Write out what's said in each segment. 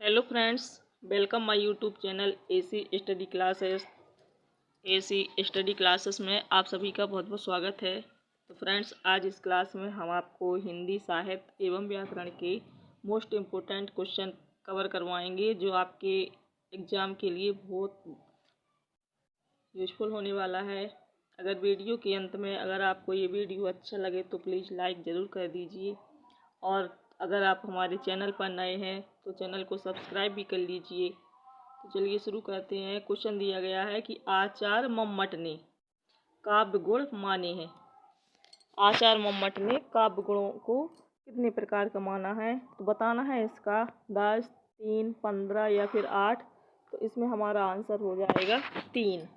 Hello friends, welcome my YouTube channel AC study classes. AC study classes में आप सभी का बहुत बहुत स्वागत है। तो फ्रेंड्स, आज इस क्लास में हम आपको हिंदी साहित्य एवं व्याकरण के मोस्ट इम्पोर्टेंट क्वेश्चन कवर करवाएंगे, जो आपके एग्ज़ाम के लिए बहुत यूजफुल होने वाला है। अगर वीडियो के अंत में अगर आपको ये वीडियो अच्छा लगे तो प्लीज़ लाइक ज़रूर कर दीजिए, और अगर आप हमारे चैनल पर नए हैं तो चैनल को सब्सक्राइब भी कर लीजिए। तो चलिए शुरू करते हैं। क्वेश्चन दिया गया है कि आचार्य मम्मट ने काव्य गुण माने हैं। आचार्य मम्मट ने काव्य गुणों को कितने प्रकार का माना है, तो बताना है इसका 10, 3, 15 या फिर 8। तो इसमें हमारा आंसर हो जाएगा 3।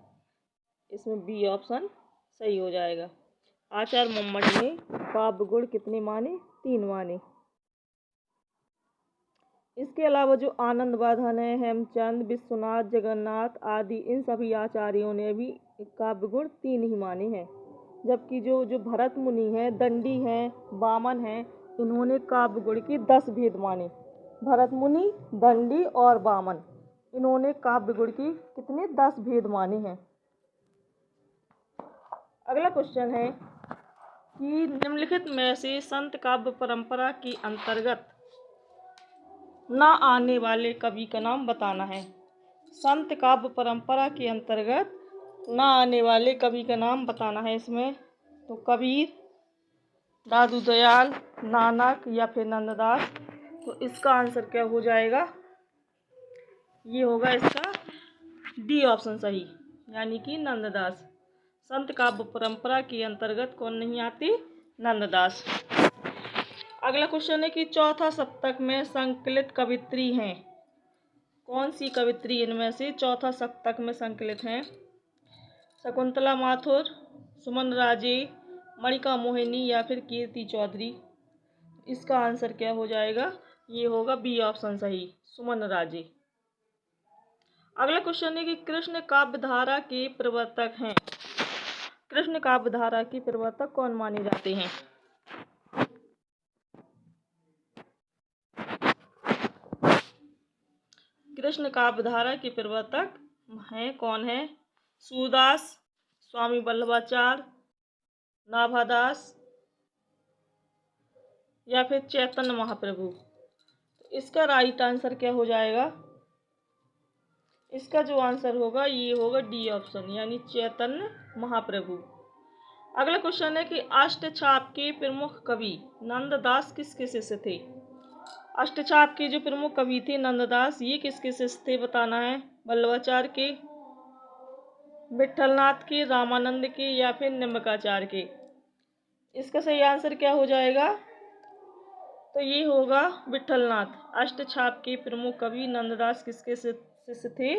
इसमें बी ऑप्शन सही हो जाएगा। आचार्य मम्मट ने काव्य गुण कितने माने? 3 माने। इसके अलावा जो आनंद वर्धन है, हेमचंद, विश्वनाथ, जगन्नाथ आदि, इन सभी आचार्यों ने भी काव्य गुण 3 ही माने हैं। जबकि जो जो भरत मुनि हैं, दंडी हैं, वामन हैं, इन्होंने काव्य गुण के 10 भेद माने। भरत मुनि, दंडी और वामन, इन्होंने काव्य गुण के कितने 10 भेद माने हैं। अगला क्वेश्चन है कि निम्नलिखित में से संत काव्य परंपरा के अंतर्गत न आने वाले कवि का नाम बताना है। संत काव्य परंपरा के अंतर्गत न आने वाले कवि का नाम बताना है इसमें। तो कबीर, दादू दयाल, नानक या फिर नंददास। तो इसका आंसर क्या हो जाएगा? ये होगा इसका डी ऑप्शन सही, यानी कि नंददास। संत काव्य परंपरा के अंतर्गत कौन नहीं आती? नंददास। अगला क्वेश्चन है कि चौथा सप्तक में संकलित कवित्री हैं। कौन सी कवित्री इनमें से चौथा सप्तक में संकलित हैं? शकुंतला माथुर, सुमन राजे, मणिका मोहिनी या फिर कीर्ति चौधरी। इसका आंसर क्या हो जाएगा? ये होगा बी ऑप्शन सही, सुमन राजे। अगला क्वेश्चन है कि कृष्ण काव्य धारा के प्रवर्तक हैं। कृष्ण काव्य धारा के प्रवर्तक कौन माने जाते हैं? कृष्ण काव्य धारा के प्रवर्तक हैं कौन है? सूरदास, स्वामी वल्लभाचार्य, नाभादास या फिर चैतन्य महाप्रभु। तो इसका राइट आंसर क्या हो जाएगा? इसका जो आंसर होगा ये होगा डी ऑप्शन, यानी चैतन्य महाप्रभु। अगला क्वेश्चन है कि अष्टछाप के प्रमुख कवि नंददास किसके शिष्य थे? अष्टछाप के जो प्रमुख कवि थे नंददास, ये किसके शिष्य थे बताना है। वल्लभाचार्य के, विठलनाथ के, रामानंद के या फिर निम्बकाचार्य के। इसका सही आंसर क्या हो जाएगा? तो ये होगा विठलनाथ। अष्टछाप के प्रमुख कवि नंददास किसके शिष्य थे?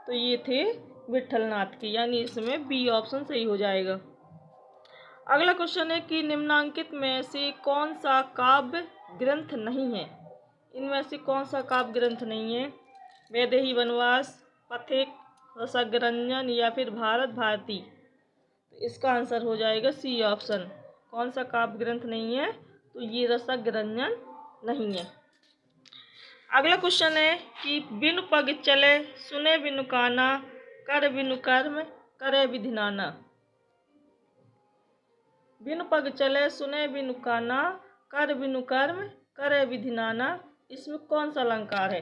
तो ये थे विठलनाथ के, यानी इसमें बी ऑप्शन सही हो जाएगा। अगला क्वेश्चन है कि निम्नांकित में से कौन सा काव्य ग्रंथ नहीं है? इनमें से कौन सा काव्य ग्रंथ नहीं है? वैदेही वनवास, पथिक, रसग्रंजन या फिर भारत भारती। तो इसका आंसर हो जाएगा सी ऑप्शन। कौन सा काव्य ग्रंथ नहीं है? तो ये रसग्रंजन नहीं है। अगला क्वेश्चन है कि बिनु पग चले, सुने बिनु काना, कर बिनु कर्म, करे विधि नाना। बिनु पग चले, सुने बिनु काना, कर बिनु कर्म, करे विधि नाना। इसमें कौन सा अलंकार है?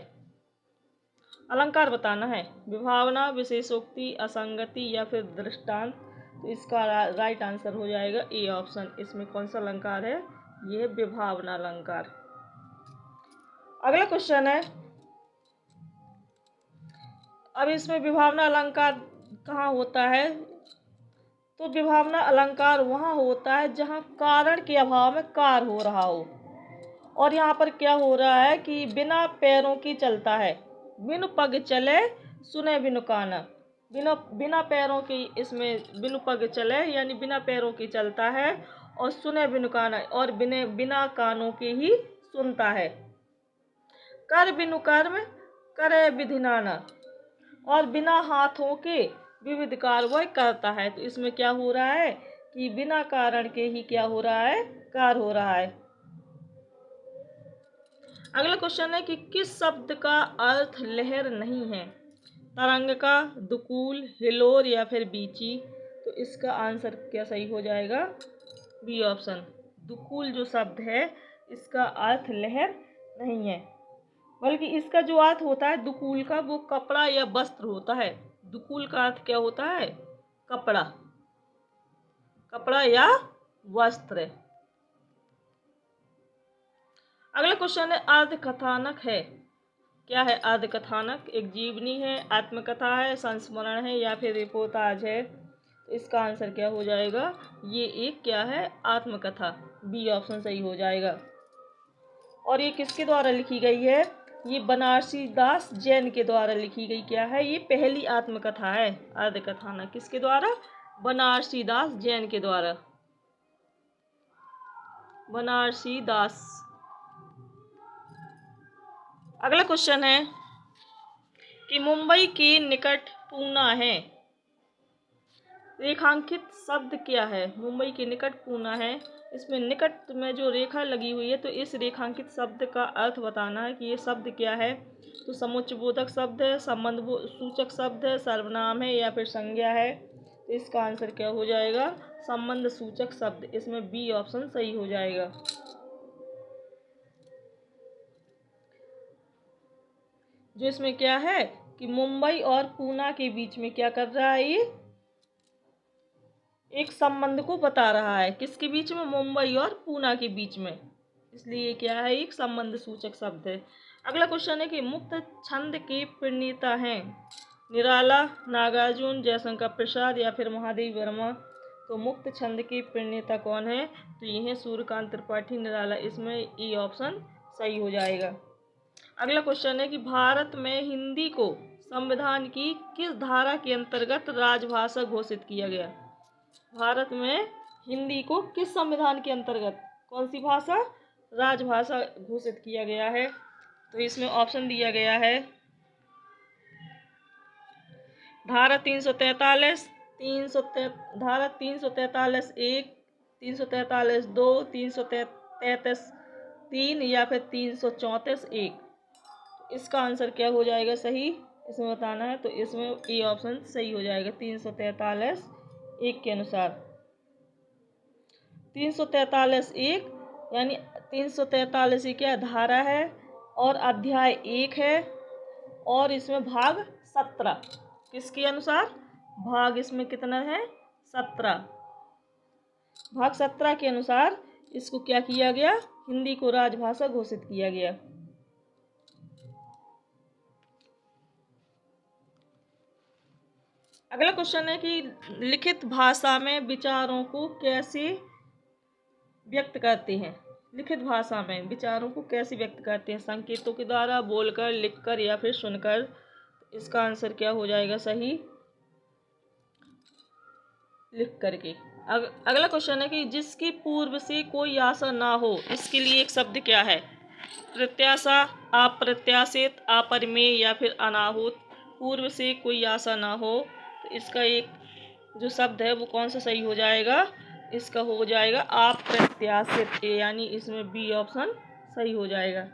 अलंकार बताना है। विभावना, विशेषोक्ति, असंगति या फिर दृष्टांत। तो इसका राइट आंसर हो जाएगा ए ऑप्शन। इसमें कौन सा अलंकार है? ये है विभावना अलंकार। अगला क्वेश्चन है, अब इसमें विभावना अलंकार कहाँ होता है? तो विभावना अलंकार वहाँ होता है जहाँ कारण के अभाव में कार हो रहा हो। और यहाँ पर क्या हो रहा है कि बिना पैरों की चलता है। बिनु पग चले, सुने बिनु काना। बिना पैरों की, इसमें बिनु पग चले यानी बिना पैरों की चलता है, और सुने बिनु काना, और बिना कानों के ही सुनता है। कर बिनु कर्म, करे विधि नाना, और बिना हाथों के विविध कार्य वह करता है। तो इसमें क्या हो रहा है कि बिना कारण के ही क्या हो रहा है? कार्य हो रहा है। अगला क्वेश्चन है कि किस शब्द का अर्थ लहर नहीं है? तरंग का, दुकूल, हिलोर या फिर बीची? तो इसका आंसर क्या सही हो जाएगा? B option. दुकूल जो शब्द है इसका अर्थ लहर नहीं है, बल्कि इसका जो अर्थ होता है दुकूल का वो कपड़ा या वस्त्र होता है। दुकूल का अर्थ क्या होता है? कपड़ा, कपड़ा या वस्त्र। अगला क्वेश्चन है अर्धकथानक है। क्या है अर्धकथानक? एक जीवनी है, आत्मकथा है, संस्मरण है या फिर रिपोर्टाज है? तो इसका आंसर क्या हो जाएगा? ये एक क्या है? आत्मकथा। बी ऑप्शन सही हो जाएगा। और ये किसके द्वारा लिखी गई है? ये बनारसी दास जैन के द्वारा लिखी गई क्या है? ये पहली आत्मकथा है अर्धकथानक। किसके द्वारा? बनारसी दास जैन के द्वारा। बनारसी दास। अगला क्वेश्चन है कि मुंबई के निकट पूना है, रेखांकित शब्द क्या है? मुंबई के निकट पूना है, इसमें निकट में जो रेखा लगी हुई है तो इस रेखांकित शब्द का अर्थ बताना है कि ये शब्द क्या है। तो समुच्चयबोधक शब्द है, संबंध सूचक शब्द है, सर्वनाम है या फिर संज्ञा है? तो इसका आंसर क्या हो जाएगा? संबंध सूचक शब्द। इसमें बी ऑप्शन सही हो जाएगा। जो इसमें क्या है कि मुंबई और पूना के बीच में क्या कर रहा है? ये एक संबंध को बता रहा है। किसके बीच में? मुंबई और पूना के बीच में। इसलिए क्या है? एक संबंध सूचक शब्द है। अगला क्वेश्चन है कि मुक्त छंद के प्रणेता हैं निराला, नागार्जुन, जयशंकर प्रसाद या फिर महादेव वर्मा? तो मुक्त छंद के प्रणेता कौन है? तो ये है सूर्यकांत त्रिपाठी, निराला। इसमें ई ऑप्शन सही हो जाएगा। अगला क्वेश्चन है कि भारत में हिंदी को संविधान की किस धारा के अंतर्गत राजभाषा घोषित किया गया? भारत में हिंदी को किस संविधान के अंतर्गत कौन सी भाषा? राजभाषा घोषित किया गया है। तो इसमें ऑप्शन दिया गया है धारा 343, धारा 343(1), 343(2), 333(3) या फिर 334(1)। इसका आंसर क्या हो जाएगा सही? इसमें बताना है। तो इसमें ए ऑप्शन सही हो जाएगा 343(1) के अनुसार। 343(1) यानी 343 क्या धारा है और अध्याय 1 है और इसमें भाग 17। किसके अनुसार? भाग इसमें कितना है? 17। भाग 17 के अनुसार इसको क्या किया गया? हिंदी को राजभाषा घोषित किया गया। अगला क्वेश्चन है कि लिखित भाषा में विचारों को कैसे व्यक्त करते हैं? लिखित भाषा में विचारों को कैसे व्यक्त करते हैं? संकेतों के द्वारा, बोलकर, लिखकर या फिर सुनकर? इसका आंसर क्या हो जाएगा सही? लिख करके। अगला क्वेश्चन है कि जिसकी पूर्व से कोई आशा ना हो, इसके लिए एक शब्द क्या है? प्रत्याशा, अप्रत्याशित, अपरिमेय या फिर अनाहूत? पूर्व से कोई आशा ना हो तो इसका एक जो शब्द है वो कौन सा सही हो जाएगा? इसका हो जाएगा अप्रत्याशित, यानी इसमें बी ऑप्शन सही हो जाएगा।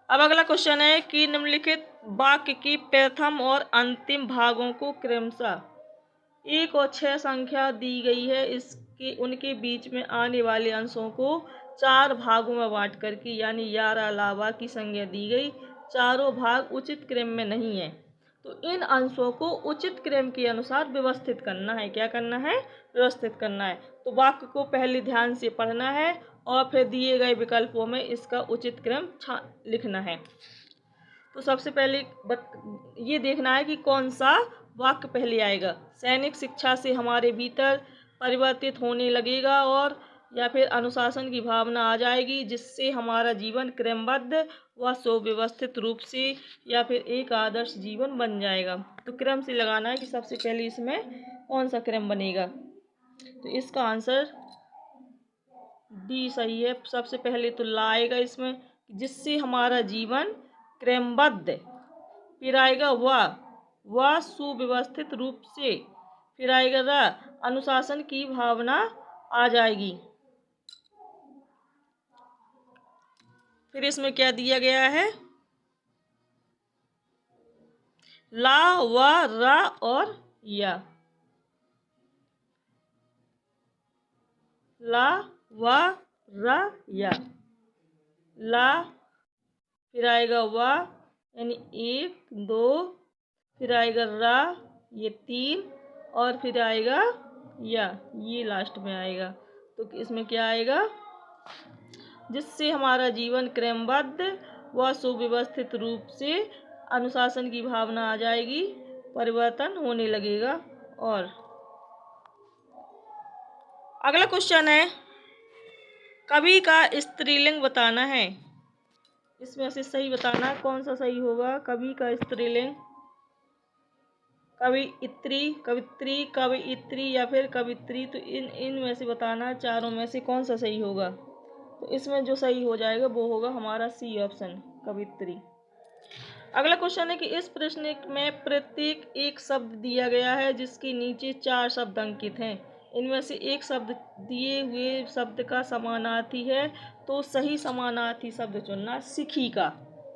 अब अगला क्वेश्चन है कि निम्नलिखित वाक्य की प्रथम और अंतिम भागों को क्रमशः 1 और 6 संख्या दी गई है, इसके उनके बीच में आने वाले अंशों को 4 भागों में बांट करके यानी 11 अलावा की संज्ञा दी गई। चारों भाग उचित क्रम में नहीं है, तो इन अंशों को उचित क्रम के अनुसार व्यवस्थित करना है। क्या करना है? व्यवस्थित करना है। तो वाक्य को पहले ध्यान से पढ़ना है और फिर दिए गए विकल्पों में इसका उचित क्रम लिखना है। तो सबसे पहले ये देखना है कि कौन सा वाक्य पहले आएगा। सैनिक शिक्षा से हमारे भीतर परिवर्तित होने लगेगा और या फिर अनुशासन की भावना आ जाएगी, जिससे हमारा जीवन क्रमबद्ध व सुव्यवस्थित रूप से या फिर एक आदर्श जीवन बन जाएगा। तो क्रम से लगाना है कि सबसे पहले इसमें कौन सा क्रम बनेगा। तो इसका आंसर डी सही है। सबसे पहले तो ला आएगा इसमें, जिससे हमारा जीवन क्रमबद्ध, फिर आएगा व सुव्यवस्थित रूप से, फिर आएगा रा अनुशासन की भावना आ जाएगी। फिर इसमें क्या दिया गया है, ला, व, रा और या। ला, व, रा, या। ला, फिर आएगा व यानी 1 2, फिर आएगा रा ये 3, और फिर आएगा या ये लास्ट में आएगा। तो इसमें क्या आएगा, जिससे हमारा जीवन क्रमबद्ध व सुव्यवस्थित रूप से अनुशासन की भावना आ जाएगी, परिवर्तन होने लगेगा। और अगला क्वेश्चन है, कवि का स्त्रीलिंग बताना है। इसमें से सही बताना है, कौन सा सही होगा। कवि का स्त्रीलिंग, कवियत्री, कवित्री, कवियत्री या फिर कवित्री। तो इन में से बताना है, चारों में से कौन सा सही होगा। तो इसमें जो सही हो जाएगा वो होगा हमारा सी ऑप्शन, कवित्री। अगला क्वेश्चन है कि इस प्रश्न में प्रत्येक एक शब्द दिया गया है जिसके नीचे 4 शब्द अंकित हैं। इनमें से एक शब्द दिए हुए शब्द का समानार्थी है, तो सही समानार्थी शब्द चुनना। सिखी का,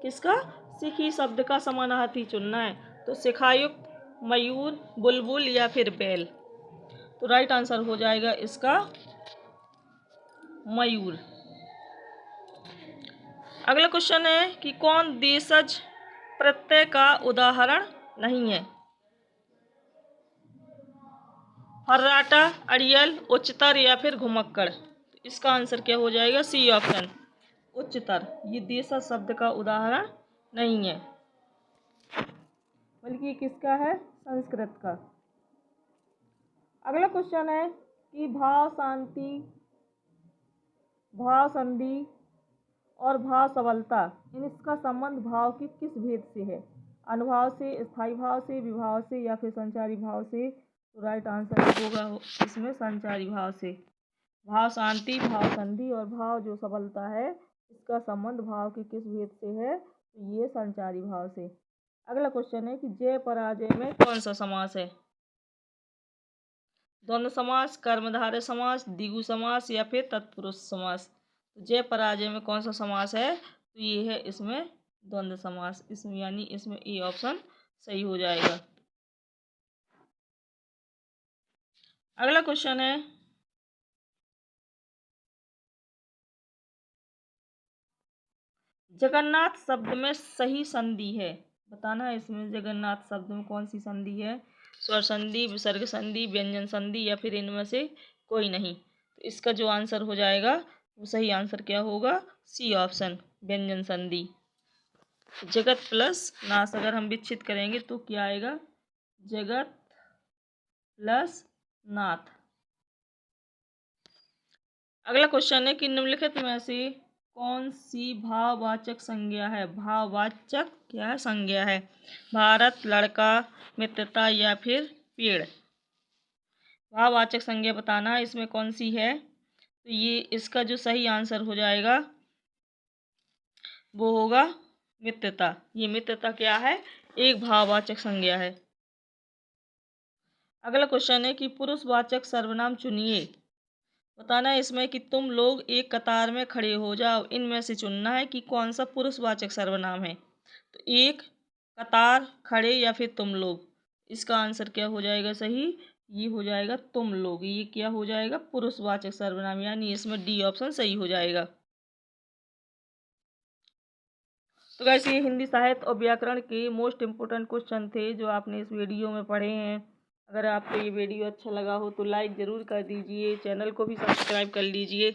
किसका, सिखी शब्द का समानार्थी चुनना है। तो शिखायुक्त, मयूर, बुलबुल या फिर बैल। तो राइट आंसर हो जाएगा इसका मयूर। अगला क्वेश्चन है कि कौन देशज प्रत्यय का उदाहरण नहीं है। फर्राटा, अड़ियल, उच्चतर या फिर घुमक्कड़। तो इसका आंसर क्या हो जाएगा, सी ऑप्शन, उच्चतर। ये देशज शब्द का उदाहरण नहीं है, बल्कि किसका है, संस्कृत का। अगला क्वेश्चन है कि भाव शांति, भाव संधि और भाव सबलता, इनका संबंध भाव के किस भेद से है। अनुभाव से, स्थायी भाव से, विभाव से या फिर संचारी भाव से। तो राइट आंसर होगा इसमें संचारी भाव से। भाव शांति, भाव संधि और भाव जो सबलता है, इसका संबंध भाव के किस भेद से है। तो ये संचारी भाव से। अगला क्वेश्चन है कि जय पराजय में कौन सा समास है। द्वंद्व समास, कर्मधारय समास, द्विगु समास या फिर तत्पुरुष समास। तो जय पराजय में कौन सा समास है, तो ये है इसमें द्वंद्व समास। इसमें यानी इसमें ए ऑप्शन सही हो जाएगा। अगला क्वेश्चन है, जगन्नाथ शब्द में सही संधि है, बताना है। इसमें जगन्नाथ शब्द में कौन सी संधि है, स्वर संधि, विसर्ग संधि, व्यंजन संधि या फिर इनमें से कोई नहीं। तो इसका जो आंसर हो जाएगा वो सही आंसर क्या होगा, सी ऑप्शन, व्यंजन संधि। जगत प्लस नाश अगर हम विच्छेद करेंगे तो क्या आएगा, जगत प्लस नाथ। अगला क्वेश्चन है कि निम्नलिखित में से कौन सी भाववाचक संज्ञा है। भाववाचक क्या है, संज्ञा है। भारत, लड़का, मित्रता या फिर पेड़। भाववाचक संज्ञा बताना है, इसमें कौन सी है। तो ये इसका जो सही आंसर हो जाएगा वो होगा मित्रता। ये मित्रता क्या है, एक भाववाचक संज्ञा है। अगला क्वेश्चन है कि पुरुषवाचक सर्वनाम चुनिए, बताना है इसमें कि तुम लोग एक कतार में खड़े हो जाओ। इनमें से चुनना है कि कौन सा पुरुषवाचक सर्वनाम है। तो एक, कतार, खड़े या फिर तुम लोग। इसका आंसर क्या हो जाएगा सही, ये हो जाएगा तुम लोग। ये क्या हो जाएगा, पुरुषवाचक सर्वनाम, यानी इसमें डी ऑप्शन सही हो जाएगा। तो गाइस ये हिंदी साहित्य और व्याकरण के मोस्ट इम्पोर्टेंट क्वेश्चन थे जो आपने इस वीडियो में पढ़े हैं। अगर आपको ये वीडियो अच्छा लगा हो तो लाइक ज़रूर कर दीजिए, चैनल को भी सब्सक्राइब कर लीजिए।